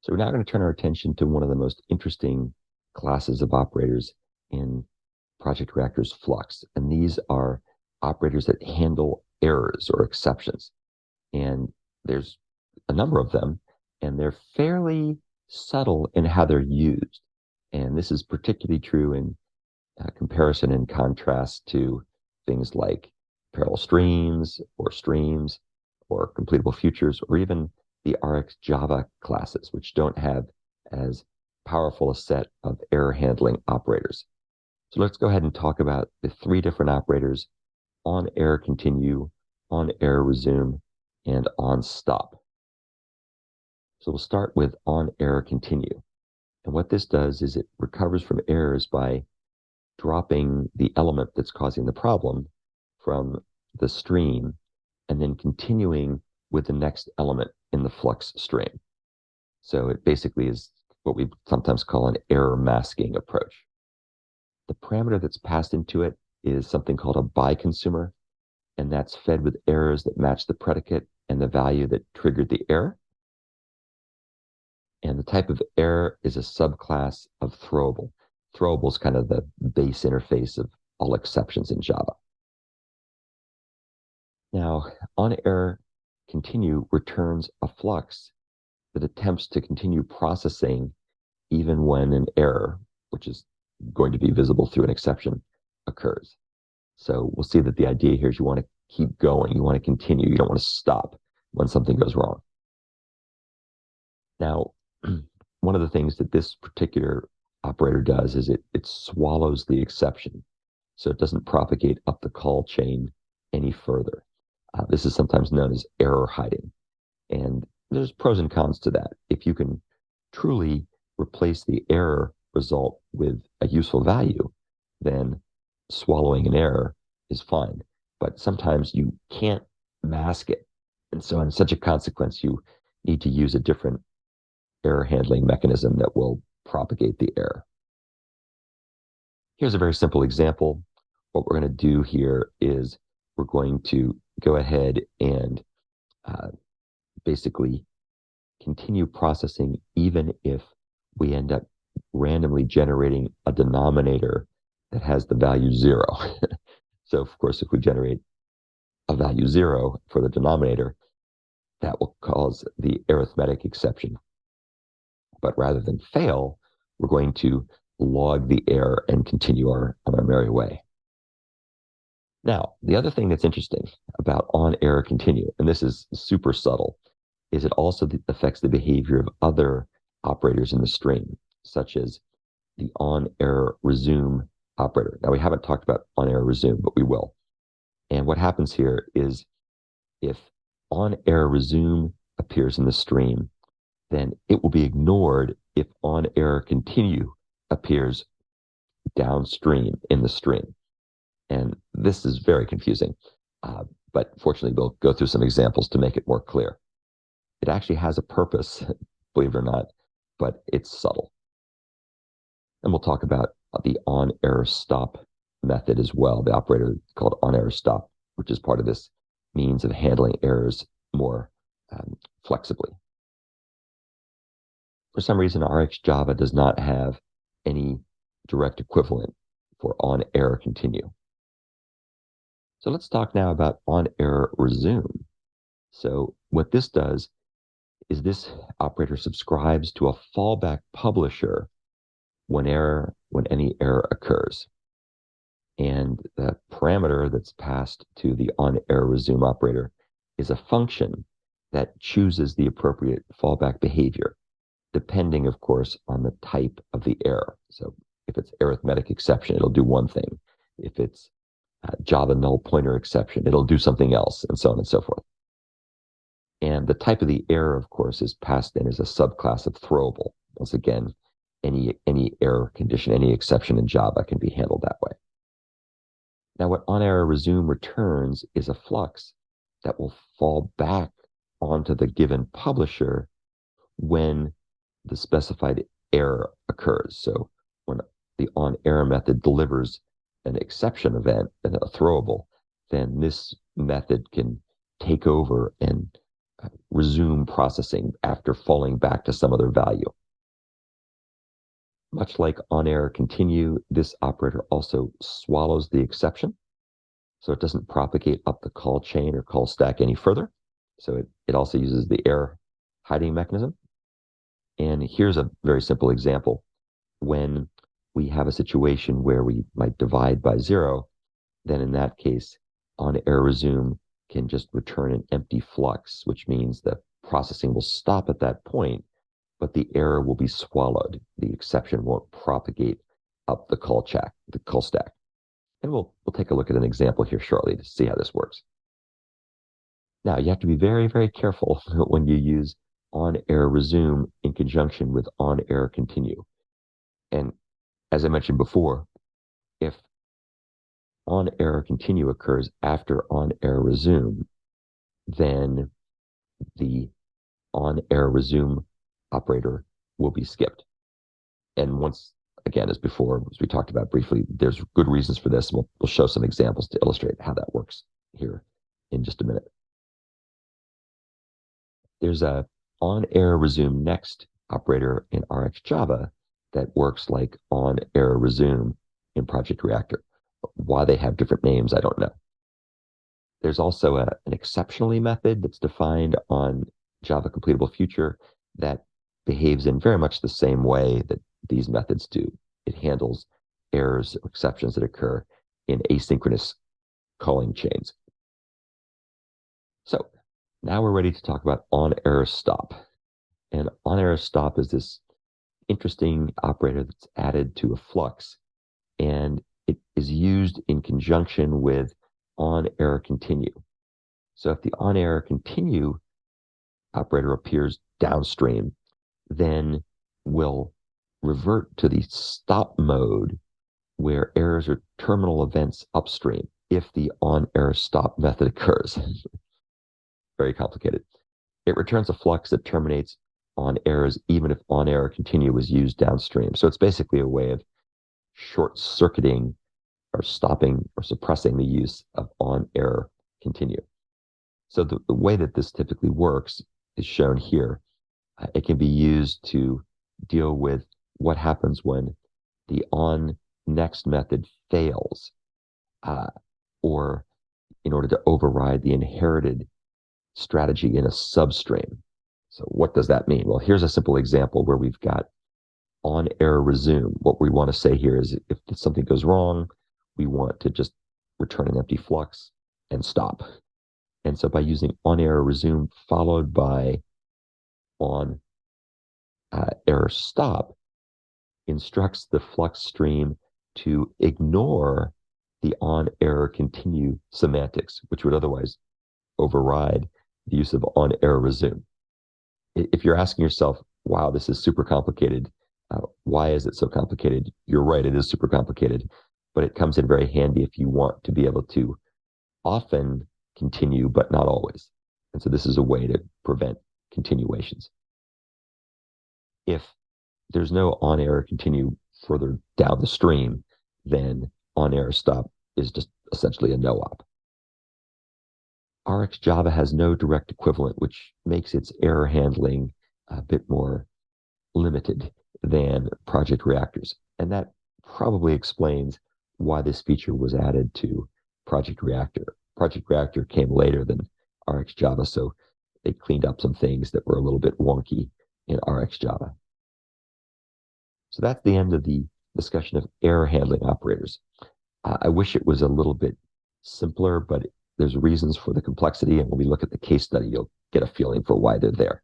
So we're now going to turn our attention to one of the most interesting classes of operators in Project Reactor's Flux. And these are operators that handle errors or exceptions. And there's a number of them, and they're fairly subtle in how they're used. And this is particularly true in comparison and contrast to things like parallel streams, or completable futures, or even the RX Java classes, which don't have as powerful a set of error handling operators. So let's go ahead and talk about the three different operators: onErrorContinue, onErrorResume, and onStop. So we'll start with onErrorContinue. And what this does is it recovers from errors by dropping the element that's causing the problem from the stream and then continuing with the next element in the Flux stream. So it basically is what we sometimes call an error masking approach. The parameter that's passed into it is something called a by consumer, and that's fed with errors that match the predicate and the value that triggered the error. And the type of error is a subclass of throwable. Throwable is kind of the base interface of all exceptions in Java. Now, onErrorContinue returns a flux that attempts to continue processing even when an error, which is going to be visible through an exception, occurs. So we'll see that the idea here is you want to keep going. You want to continue. You don't want to stop when something goes wrong. Now, one of the things that this particular operator does is it swallows the exception. So it doesn't propagate up the call chain any further. This is sometimes known as error hiding. And there's pros and cons to that. If you can truly replace the error result with a useful value, then swallowing an error is fine. But sometimes you can't mask it. And so in such a consequence, you need to use a different error handling mechanism that will propagate the error. Here's a very simple example. What we're going to do here is we're going to go ahead and basically continue processing even if we end up randomly generating a denominator that has the value 0. So, of course, if we generate a value 0 for the denominator, that will cause the arithmetic exception. But rather than fail, we're going to log the error and continue on our merry way. Now, the other thing that's interesting about onErrorContinue, and this is super subtle, is it also affects the behavior of other operators in the stream, such as the onErrorResume operator. Now, we haven't talked about onErrorResume, but we will. And what happens here is if onErrorResume appears in the stream, then it will be ignored if onErrorContinue appears downstream in the stream. And this is very confusing, but fortunately, we'll go through some examples to make it more clear. It actually has a purpose, believe it or not, but it's subtle. And we'll talk about the onErrorStop method as well, the operator called onErrorStop, which is part of this means of handling errors more flexibly. For some reason, RX Java does not have any direct equivalent for onErrorContinue. So let's talk now about onErrorResume. So what this does is this operator subscribes to a fallback publisher when any error occurs. And the parameter that's passed to the onErrorResume operator is a function that chooses the appropriate fallback behavior, depending, of course, on the type of the error. So if it's arithmetic exception, it'll do one thing. If it's Java null pointer exception, it'll do something else, and so on and so forth. And the type of the error, of course, is passed in as a subclass of throwable. Once again, any error condition, any exception in Java can be handled that way. Now, what onErrorResume returns is a flux that will fall back onto the given publisher when the specified error occurs. So when the onError method delivers an exception event and a throwable, then this method can take over and resume processing after falling back to some other value. Much like onErrorContinue, this operator also swallows the exception, so it doesn't propagate up the call chain or call stack any further. So it also uses the error hiding mechanism. And here's a very simple example. When we have a situation where we might divide by 0, then in that case, onErrorResume can just return an empty flux, which means that processing will stop at that point, but the error will be swallowed. The exception won't propagate up the call stack. And we'll take a look at an example here shortly to see how this works. Now, you have to be very, very careful when you use onErrorResume in conjunction with onErrorContinue. And as I mentioned before, if onErrorContinue occurs after onErrorResume, then the onErrorResume operator will be skipped. And once again, as before, as we talked about briefly, there's good reasons for this. We'll show some examples to illustrate how that works here in just a minute. There's a onErrorResume next operator in RxJava that works like onErrorResume in Project Reactor. Why they have different names, I don't know. There's also an exceptionally method that's defined on Java Completable Future that behaves in very much the same way that these methods do. It handles errors or exceptions that occur in asynchronous calling chains. So now we're ready to talk about onErrorStop. And onErrorStop is this interesting operator that's added to a Flux, and it is used in conjunction with onErrorContinue. So if the onErrorContinue operator appears downstream, then we'll revert to the stop mode where errors are terminal events upstream if the onErrorStop method occurs. Very complicated. It returns a flux that terminates on errors even if onErrorContinue was used downstream. So it's basically a way of short-circuiting or stopping or suppressing the use of onErrorContinue. So the way that this typically works is shown here. It can be used to deal with what happens when the onNext method fails, or in order to override the inherited strategy in a substream. So what does that mean? Well, here's a simple example where we've got onErrorResume. What we want to say here is if something goes wrong, we want to just return an empty flux and stop. And so by using onErrorResume followed by onErrorStop instructs the Flux stream to ignore the onErrorContinue semantics, which would otherwise override the use of onErrorResume. If you're asking yourself, wow, this is super complicated, why is it so complicated? You're right, it is super complicated, but it comes in very handy if you want to be able to often continue, but not always. And so this is a way to prevent continuations. If there's no onErrorContinue further down the stream, then onErrorStop is just essentially a no-op. RxJava has no direct equivalent, which makes its error handling a bit more limited than Project Reactor's. And that probably explains why this feature was added to Project Reactor. Project Reactor came later than RxJava, so they cleaned up some things that were a little bit wonky in RxJava. So that's the end of the discussion of error handling operators. I wish it was a little bit simpler, but there's reasons for the complexity, and when we look at the case study, you'll get a feeling for why they're there.